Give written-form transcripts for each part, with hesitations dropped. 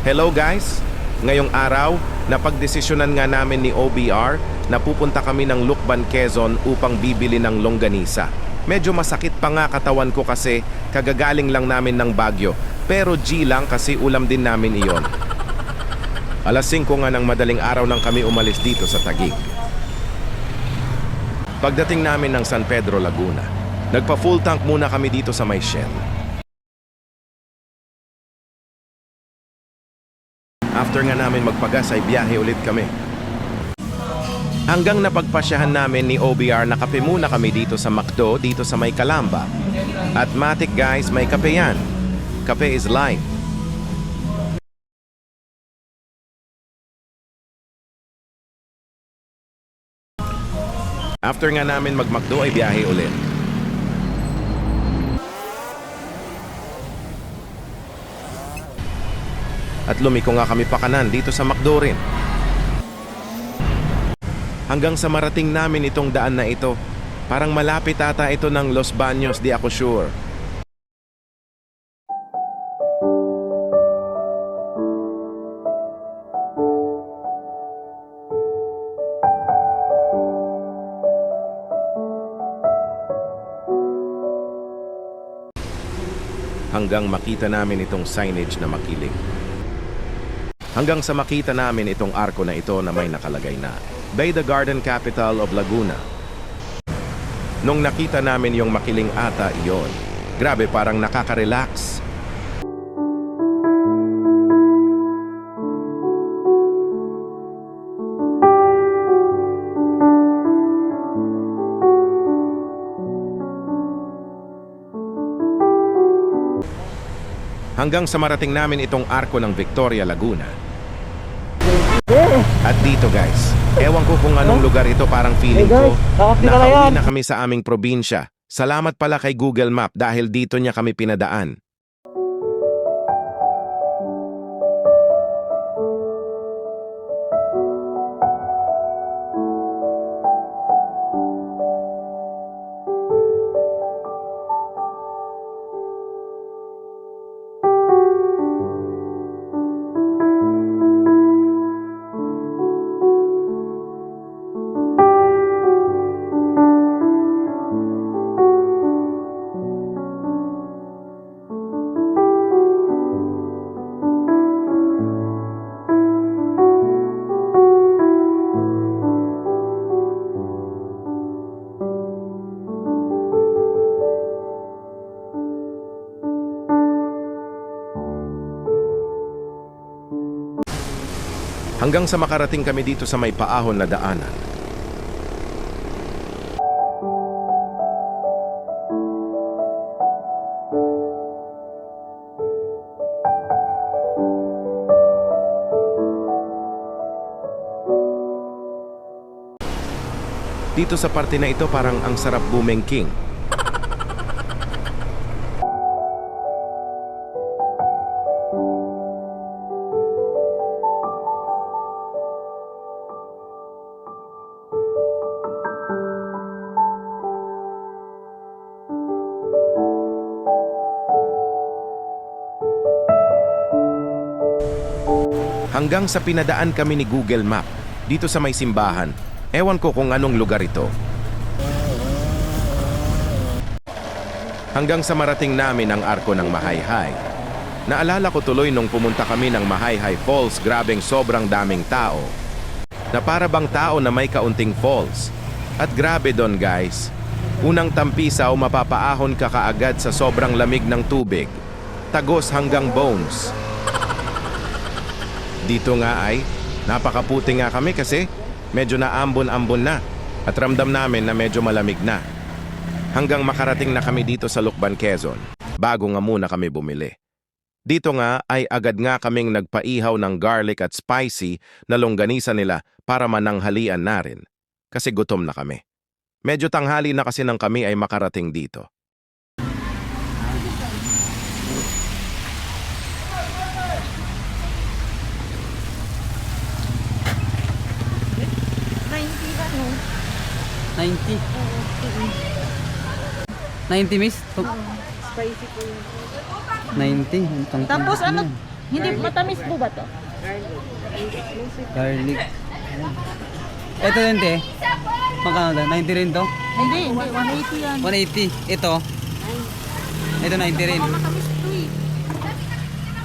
Hello guys! Ngayong araw, napagdesisyonan nga namin ni OBR na pupunta kami ng Lucban, Quezon upang bibili ng longganisa. Medyo masakit pa nga katawan ko kasi kagagaling lang namin ng Baguio. Pero G lang kasi ulam din namin iyon. Alas 5 nga ng madaling araw nang kami umalis dito sa Taguig. Pagdating namin ng San Pedro, Laguna, nagpa-full tank muna kami dito sa may Shell. After nga namin magpagas ay biyahe ulit kami. Hanggang napagpasyahan namin ni OBR na kape muna kami dito sa McDo, dito sa may Calamba. At matik guys, may kape yan. Kape is life. After nga namin mag-McDo ay biyahe ulit. At lumiko nga kami pa kanan dito sa McDo rin. Hanggang sa marating namin itong daan na ito. Parang malapit ata ito ng Los Baños, di ako sure. Hanggang makita namin itong signage na makiling. Hanggang sa makita namin itong arko na ito na may nakalagay na Bay the Garden Capital of Laguna. Nung nakita namin yung makiling ata iyon, grabe parang nakaka-relax. Hanggang sa marating namin itong arko ng Victoria, Laguna. At dito guys, ewan ko kung anong lugar ito, parang feeling ko nakauwi na kami sa aming probinsya. Salamat pala kay Google Map dahil dito niya kami pinadaan. Hanggang sa makarating kami dito sa may paahon na daanan. Dito sa parte na ito parang ang sarap bumengking. Hanggang sa pinadaan kami ni Google Map dito sa may simbahan. Ewan ko kung anong lugar ito. Hanggang sa marating namin ang arko ng Mahayhay. Naalala ko tuloy nung pumunta kami ng Mahayhay Falls, grabeng sobrang daming tao. Na para bang tao na may kaunting falls. At grabe doon guys. Unang tampisaw, mapapaahon ka kaagad sa sobrang lamig ng tubig. Tagos hanggang bones. Dito nga ay, napakaputi nga kami kasi medyo naambon-ambon na at ramdam namin na medyo malamig na. Hanggang makarating na kami dito sa Lucban, Quezon, bago nga muna kami bumili. Dito nga ay agad nga kaming nagpaihaw ng garlic at spicy na longganisa nila para mananghalian na rin. Kasi gutom na kami. Medyo tanghali na kasi nang kami ay makarating dito. $90. 90 miss? Spicy po yun. 90. Ang tangkang Tapos ano, yan. Hindi, matamis po ba to? Garlic. Ito din, te. Magkano na? 90 rin to? Hindi, 180 yan. 180. Ito. Ito 90 rin. Baka matamis to eh.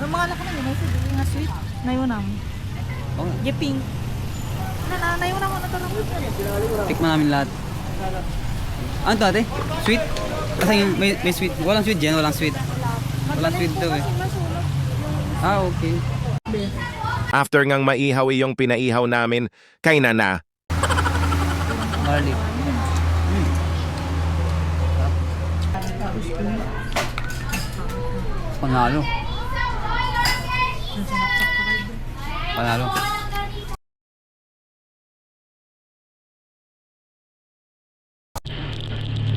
Yung mga anak ko na yun, nasa hindi nga sweet. Nayunam. Oh, Giping. Nayunam mo na ito lang. tikman namin lahat. Ano to, ate? Sweet? Kasi may sweet. Walang sweet dyan, walang sweet. Walang sweet to eh. Ah, okay. After ngang maihaw yung pinaihaw namin kay Nana, Garlic. Panalo. Panalo.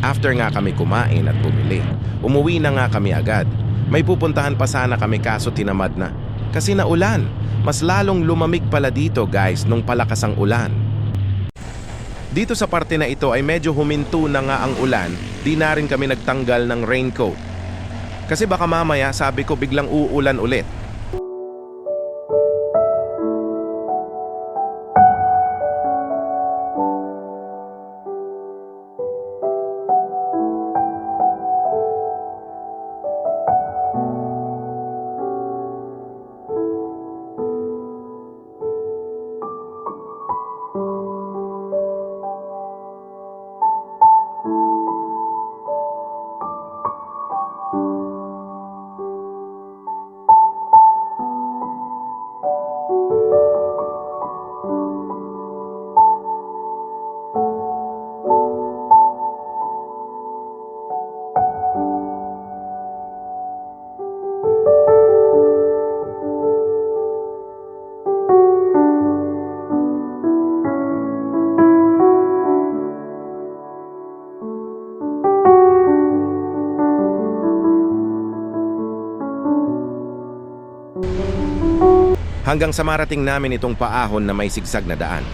after nga kami kumain at bumili, umuwi na nga kami agad. May pupuntahan pa sana kami kaso tinamad na. Kasi naulan, mas lalong lumamig pala dito guys nung palakas ang ulan. Dito sa parte na ito ay medyo huminto na nga ang ulan, di na rin kami nagtanggal ng raincoat. Kasi baka mamaya sabi ko biglang uulan ulit. Hanggang sa marating namin itong paahon na may sigsag na daan.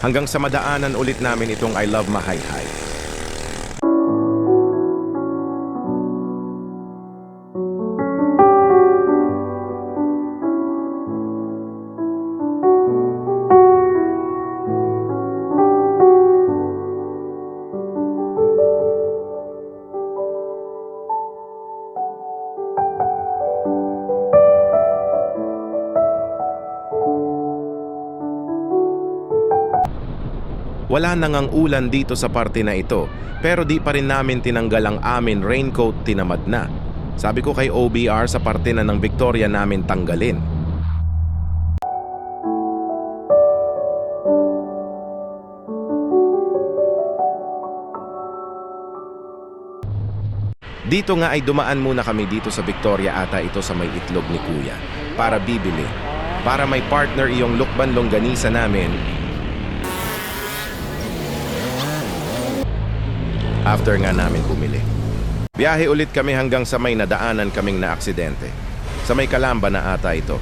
Hanggang sa madaanan ulit namin itong I Love Mahayhay. Wala nang ang ulan dito sa parte na ito, pero di pa rin namin tinanggal ang amin raincoat, tinamad na. Sabi ko kay OBR sa parte na ng Victoria namin tanggalin. Dito nga ay dumaan muna kami dito sa Victoria ata ito sa may itlog ni Kuya para bibili. Para may partner iyong lukban longganisa namin. after nga namin bumili. Biyahe ulit kami hanggang sa may nadaanan kaming na aksidente. Sa may Kalamba na ata ito.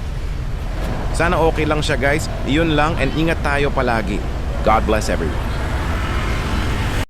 Sana okay lang siya guys. Iyon lang and ingat tayo palagi. God bless everyone.